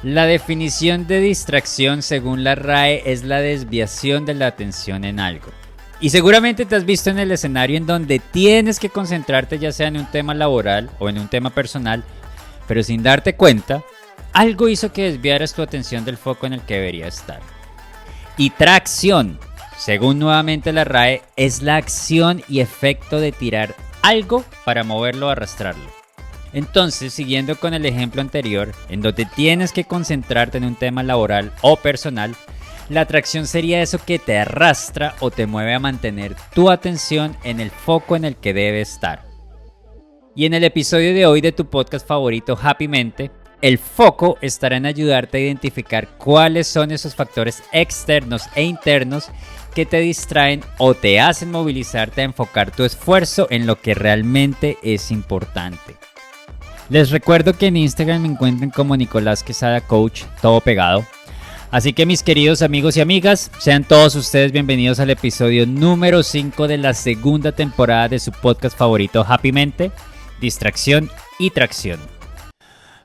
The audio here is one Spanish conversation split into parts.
La definición de distracción según la RAE es la desviación de la atención en algo. Y seguramente te has visto en el escenario en donde tienes que concentrarte ya sea en un tema laboral o en un tema personal, pero sin darte cuenta, algo hizo que desviaras tu atención del foco en el que debería estar. Y tracción, según nuevamente la RAE, es la acción y efecto de tirar algo para moverlo o arrastrarlo. Entonces, siguiendo con el ejemplo anterior, en donde tienes que concentrarte en un tema laboral o personal, la atracción sería eso que te arrastra o te mueve a mantener tu atención en el foco en el que debe estar. Y en el episodio de hoy de tu podcast favorito, Happy Mente, el foco estará en ayudarte a identificar cuáles son esos factores externos e internos que te distraen o te hacen movilizarte a enfocar tu esfuerzo en lo que realmente es importante. Les recuerdo que en Instagram me encuentran como Nicolás Quesada Coach, todo pegado. Así que mis queridos amigos y amigas, sean todos ustedes bienvenidos al episodio número 5 de la segunda temporada de su podcast favorito Happy Mente, Distracción y Tracción.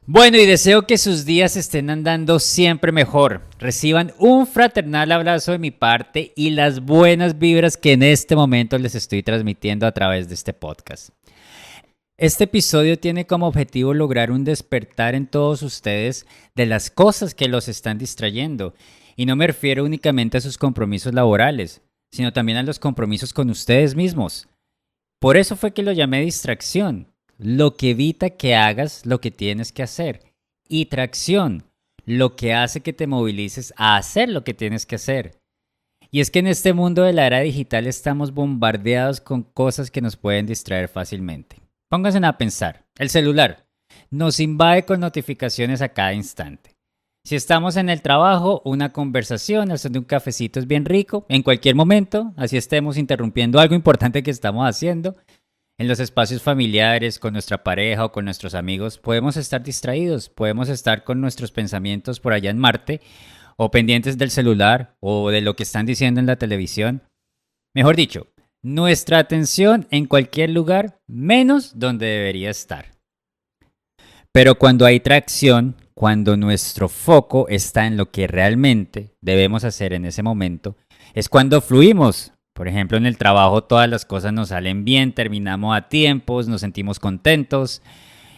Bueno, y deseo que sus días estén andando siempre mejor. Reciban un fraternal abrazo de mi parte y las buenas vibras que en este momento les estoy transmitiendo a través de este podcast. Este episodio tiene como objetivo lograr un despertar en todos ustedes de las cosas que los están distrayendo. Y no me refiero únicamente a sus compromisos laborales, sino también a los compromisos con ustedes mismos. Por eso fue que lo llamé distracción, lo que evita que hagas lo que tienes que hacer. Y tracción, lo que hace que te movilices a hacer lo que tienes que hacer. Y es que en este mundo de la era digital estamos bombardeados con cosas que nos pueden distraer fácilmente. Pónganse a pensar, el celular nos invade con notificaciones a cada instante. Si estamos en el trabajo, una conversación, haciendo un cafecito es bien rico, en cualquier momento, así estemos interrumpiendo algo importante que estamos haciendo. En los espacios familiares, con nuestra pareja o con nuestros amigos, podemos estar distraídos, podemos estar con nuestros pensamientos por allá en Marte, o pendientes del celular o de lo que están diciendo en la televisión. Mejor dicho, nuestra atención en cualquier lugar, menos donde debería estar. Pero cuando hay tracción, cuando nuestro foco está en lo que realmente debemos hacer en ese momento, es cuando fluimos. Por ejemplo, en el trabajo todas las cosas nos salen bien, terminamos a tiempos, nos sentimos contentos.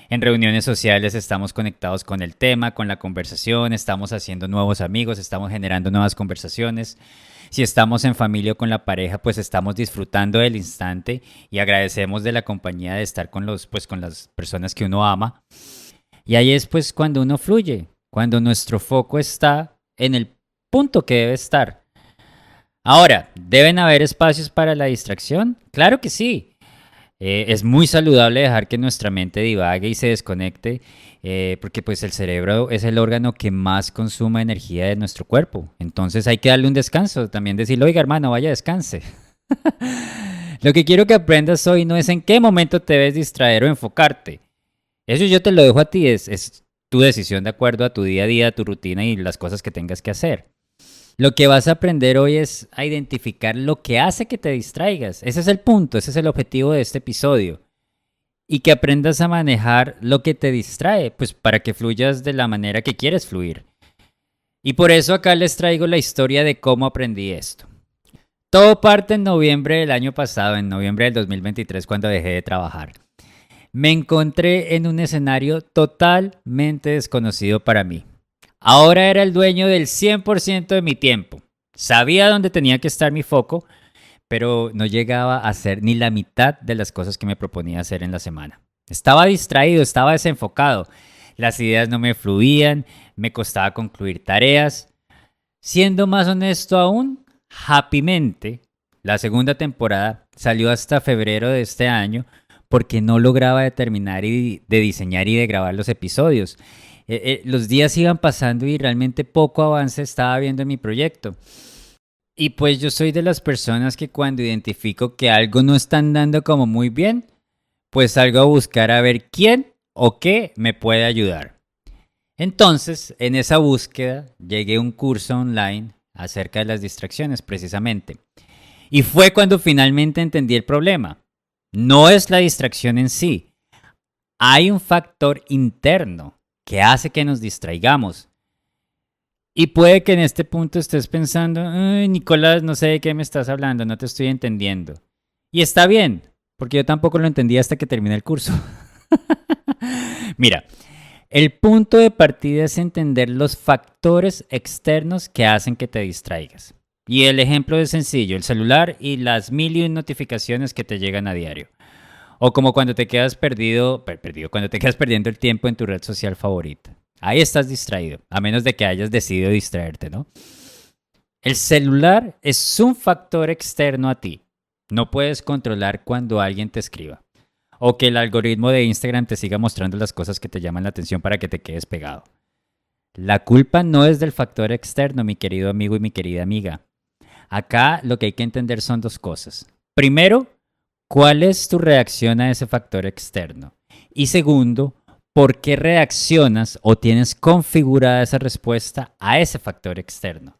En reuniones sociales estamos conectados con el tema, con la conversación, estamos haciendo nuevos amigos, estamos generando nuevas conversaciones. Si estamos en familia o con la pareja, pues estamos disfrutando del instante y agradecemos de la compañía de estar con las personas que uno ama. Y ahí es pues cuando uno fluye, cuando nuestro foco está en el punto que debe estar. Ahora, ¿deben haber espacios para la distracción? Claro que sí. Es muy saludable dejar que nuestra mente divague y se desconecte, porque pues el cerebro es el órgano que más consume energía de nuestro cuerpo. Entonces hay que darle un descanso, también decirle, oiga hermano, vaya descanse. Lo que quiero que aprendas hoy no es en qué momento te debes distraer o enfocarte. Eso yo te lo dejo a ti, es tu decisión de acuerdo a tu día a día, a tu rutina y las cosas que tengas que hacer. Lo que vas a aprender hoy es a identificar lo que hace que te distraigas. Ese es el punto, ese es el objetivo de este episodio. Y que aprendas a manejar lo que te distrae, pues para que fluyas de la manera que quieres fluir. Y por eso acá les traigo la historia de cómo aprendí esto. Todo parte en noviembre del año pasado, en noviembre del 2023, cuando dejé de trabajar. Me encontré en un escenario totalmente desconocido para mí. Ahora era el dueño del 100% de mi tiempo. Sabía dónde tenía que estar mi foco, pero no llegaba a hacer ni la mitad de las cosas que me proponía hacer en la semana. Estaba distraído, estaba desenfocado. Las ideas no me fluían, me costaba concluir tareas. Siendo más honesto aún, Happy Mente, la segunda temporada, salió hasta febrero de este año porque no lograba determinar de diseñar y de grabar los episodios. Los días iban pasando y realmente poco avance estaba viendo en mi proyecto. Y pues yo soy de las personas que cuando identifico que algo no está andando como muy bien, pues salgo a buscar a ver quién o qué me puede ayudar. Entonces, en esa búsqueda, llegué a un curso online acerca de las distracciones precisamente. Y fue cuando finalmente entendí el problema. No es la distracción en sí. Hay un factor interno que hace que nos distraigamos. Y puede que en este punto estés pensando, "Ay, Nicolás, no sé de qué me estás hablando, no te estoy entendiendo". Y está bien, porque yo tampoco lo entendí hasta que terminé el curso. Mira, el punto de partida es entender los factores externos que hacen que te distraigas. Y el ejemplo es sencillo, el celular y las mil y un notificaciones que te llegan a diario. O como cuando te quedas cuando te quedas perdiendo el tiempo en tu red social favorita. Ahí estás distraído, a menos de que hayas decidido distraerte, ¿no? El celular es un factor externo a ti. No puedes controlar cuando alguien te escriba. O que el algoritmo de Instagram te siga mostrando las cosas que te llaman la atención para que te quedes pegado. La culpa no es del factor externo, mi querido amigo y mi querida amiga. Acá lo que hay que entender son dos cosas. Primero, ¿cuál es tu reacción a ese factor externo? Y segundo, ¿por qué reaccionas o tienes configurada esa respuesta a ese factor externo?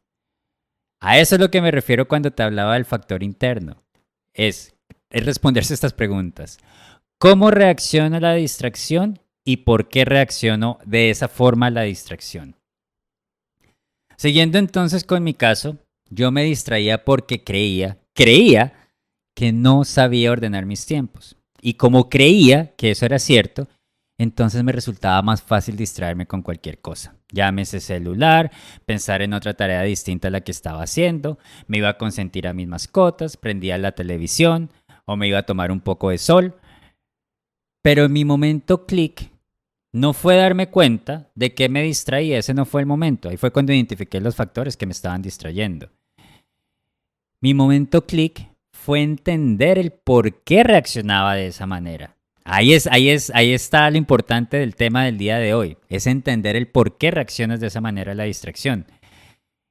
A eso es lo que me refiero cuando te hablaba del factor interno. Es responderse estas preguntas. ¿Cómo reacciono a la distracción y por qué reacciono de esa forma a la distracción? Siguiendo entonces con mi caso, yo me distraía porque creía que no sabía ordenar mis tiempos. Y como creía que eso era cierto, entonces me resultaba más fácil distraerme con cualquier cosa. Llámese celular, pensar en otra tarea distinta a la que estaba haciendo, me iba a consentir a mis mascotas, prendía la televisión o me iba a tomar un poco de sol. Pero en mi momento clic no fue darme cuenta de que me distraía, ese no fue el momento. Ahí fue cuando identifiqué los factores que me estaban distrayendo. Mi momento clic fue entender el por qué reaccionaba de esa manera. Ahí está lo importante del tema del día de hoy. Es entender el por qué reaccionas de esa manera a la distracción.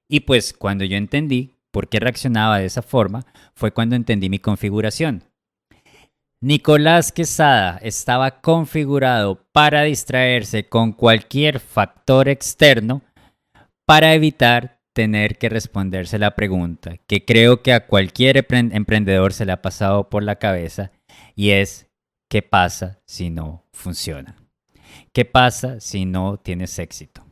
Y pues cuando yo entendí por qué reaccionaba de esa forma, fue cuando entendí mi configuración. Nicolás Quesada estaba configurado para distraerse con cualquier factor externo para evitar tener que responderse la pregunta que creo que a cualquier emprendedor se le ha pasado por la cabeza y es ¿qué pasa si no funciona? ¿Qué pasa si no tienes éxito?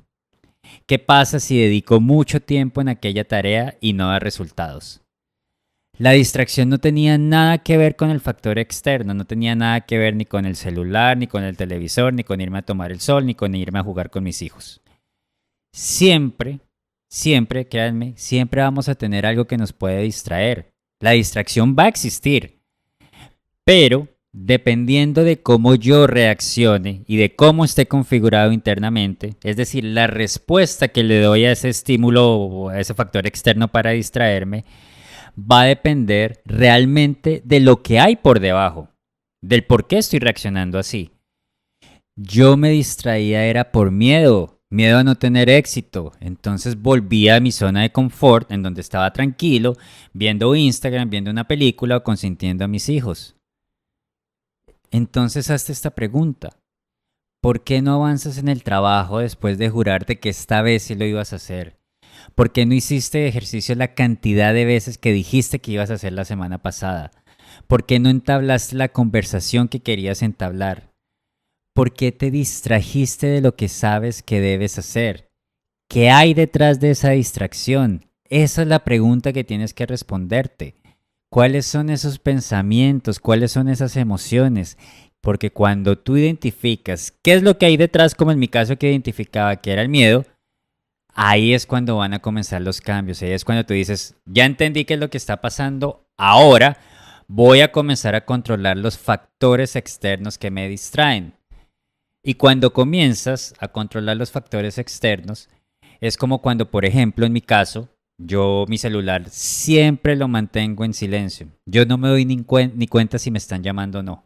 ¿Qué pasa si dedico mucho tiempo en aquella tarea y no da resultados? La distracción no tenía nada que ver con el factor externo, no tenía nada que ver ni con el celular, ni con el televisor, ni con irme a tomar el sol, ni con irme a jugar con mis hijos. Siempre, siempre, créanme, siempre vamos a tener algo que nos puede distraer. La distracción va a existir, pero dependiendo de cómo yo reaccione y de cómo esté configurado internamente, es decir, la respuesta que le doy a ese estímulo o a ese factor externo para distraerme, va a depender realmente de lo que hay por debajo, del por qué estoy reaccionando así. Yo me distraía era por miedo a no tener éxito. Entonces volvía a mi zona de confort en donde estaba tranquilo, viendo Instagram, viendo una película o consintiendo a mis hijos. Entonces hazte esta pregunta. ¿Por qué no avanzas en el trabajo después de jurarte que esta vez sí lo ibas a hacer? ¿Por qué no hiciste ejercicio la cantidad de veces que dijiste que ibas a hacer la semana pasada? ¿Por qué no entablaste la conversación que querías entablar? ¿Por qué te distrajiste de lo que sabes que debes hacer? ¿Qué hay detrás de esa distracción? Esa es la pregunta que tienes que responderte. ¿Cuáles son esos pensamientos? ¿Cuáles son esas emociones? Porque cuando tú identificas qué es lo que hay detrás, como en mi caso que identificaba que era el miedo, ahí es cuando van a comenzar los cambios. Ahí es cuando tú dices, ya entendí qué es lo que está pasando, ahora voy a comenzar a controlar los factores externos que me distraen. Y cuando comienzas a controlar los factores externos, es como cuando, por ejemplo, en mi caso, yo mi celular siempre lo mantengo en silencio. Yo no me doy ni cuenta si me están llamando o no.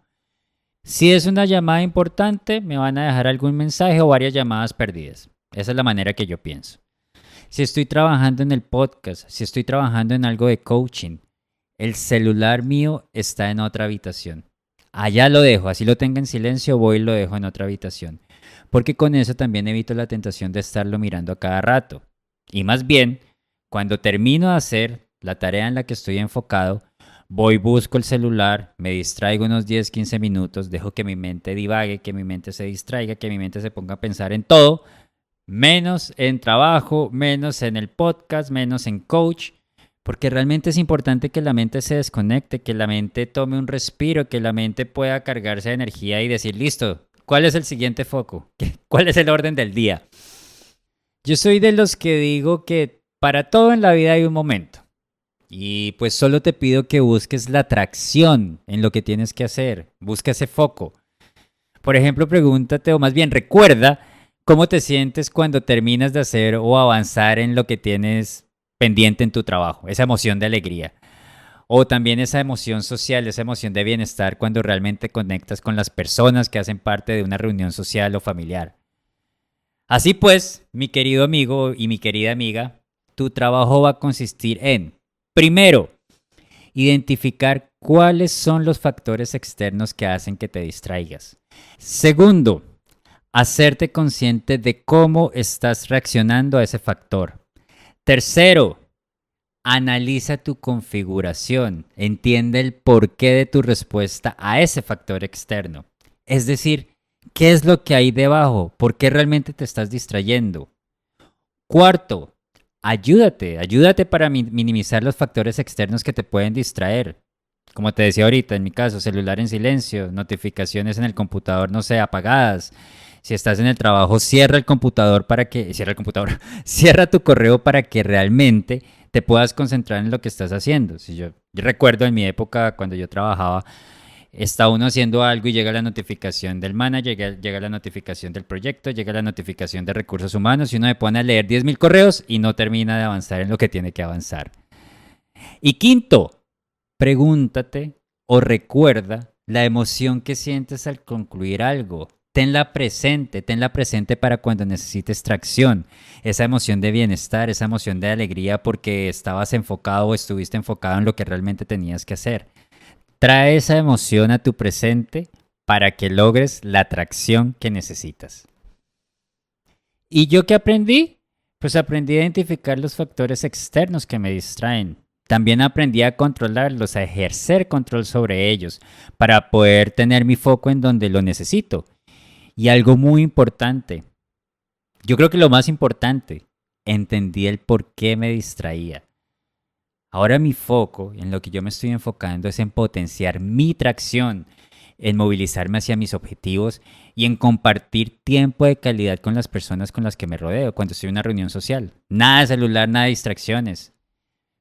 Si es una llamada importante, me van a dejar algún mensaje o varias llamadas perdidas. Esa es la manera que yo pienso. Si estoy trabajando en el podcast, si estoy trabajando en algo de coaching, el celular mío está en otra habitación. Allá lo dejo, así lo tenga en silencio, voy y lo dejo en otra habitación. Porque con eso también evito la tentación de estarlo mirando a cada rato. Y más bien, cuando termino de hacer la tarea en la que estoy enfocado, voy, busco el celular, me distraigo unos 10, 15 minutos, dejo que mi mente divague, que mi mente se distraiga, que mi mente se ponga a pensar en todo, Menos en trabajo, menos en el podcast, menos en coach, porque realmente es importante que la mente se desconecte, que la mente tome un respiro, que la mente pueda cargarse de energía y decir, listo, ¿cuál es el siguiente foco? ¿Cuál es el orden del día? Yo soy de los que digo que para todo en la vida hay un momento. Y pues solo te pido que busques la atracción en lo que tienes que hacer. Busca ese foco. Por ejemplo, pregúntate, o más bien recuerda, cómo te sientes cuando terminas de hacer o avanzar en lo que tienes pendiente en tu trabajo. Esa emoción de alegría. O también esa emoción social, esa emoción de bienestar cuando realmente conectas con las personas que hacen parte de una reunión social o familiar. Así pues, mi querido amigo y mi querida amiga, tu trabajo va a consistir en, primero, identificar cuáles son los factores externos que hacen que te distraigas. Segundo, hacerte consciente de cómo estás reaccionando a ese factor. Tercero, analiza tu configuración, entiende el porqué de tu respuesta a ese factor externo. Es decir, ¿qué es lo que hay debajo? ¿Por qué realmente te estás distrayendo? Cuarto, ayúdate para minimizar los factores externos que te pueden distraer. Como te decía ahorita, en mi caso, celular en silencio, notificaciones en el computador, no sé, apagadas. Si estás en el trabajo, cierra el computador cierra tu correo para que realmente te puedas concentrar en lo que estás haciendo. Si yo recuerdo en mi época cuando yo trabajaba, está uno haciendo algo y llega la notificación del manager, llega la notificación del proyecto, llega la notificación de recursos humanos y uno me pone a leer 10.000 correos y no termina de avanzar en lo que tiene que avanzar. Y quinto, pregúntate o recuerda la emoción que sientes al concluir algo. Tenla presente para cuando necesites tracción, esa emoción de bienestar, esa emoción de alegría porque estabas enfocado o estuviste enfocado en lo que realmente tenías que hacer. Trae esa emoción a tu presente para que logres la tracción que necesitas. ¿Y yo qué aprendí? Pues aprendí a identificar los factores externos que me distraen. También aprendí a controlarlos, a ejercer control sobre ellos, para poder tener mi foco en donde lo necesito. Y algo muy importante, yo creo que lo más importante, entendí el por qué me distraía. Ahora mi foco, en lo que yo me estoy enfocando, es en potenciar mi tracción, en movilizarme hacia mis objetivos y en compartir tiempo de calidad con las personas con las que me rodeo cuando estoy en una reunión social. Nada de celular, nada de distracciones.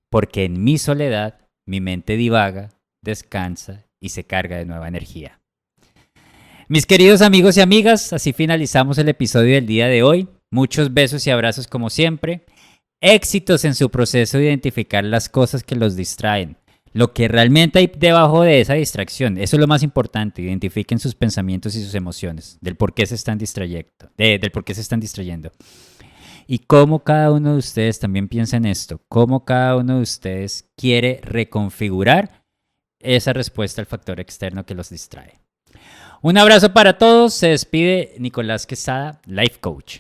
Porque en mi soledad, mi mente divaga, descansa y se carga de nueva energía. Mis queridos amigos y amigas, así finalizamos el episodio del día de hoy. Muchos besos y abrazos como siempre. Éxitos en su proceso de identificar las cosas que los distraen. Lo que realmente hay debajo de esa distracción. Eso es lo más importante. Identifiquen sus pensamientos y sus emociones. Del por qué se están distrayendo. Del por qué se están distrayendo. Y cómo cada uno de ustedes también piensa en esto. Cómo cada uno de ustedes quiere reconfigurar esa respuesta al factor externo que los distrae. Un abrazo para todos. Se despide Nicolás Quesada, Life Coach.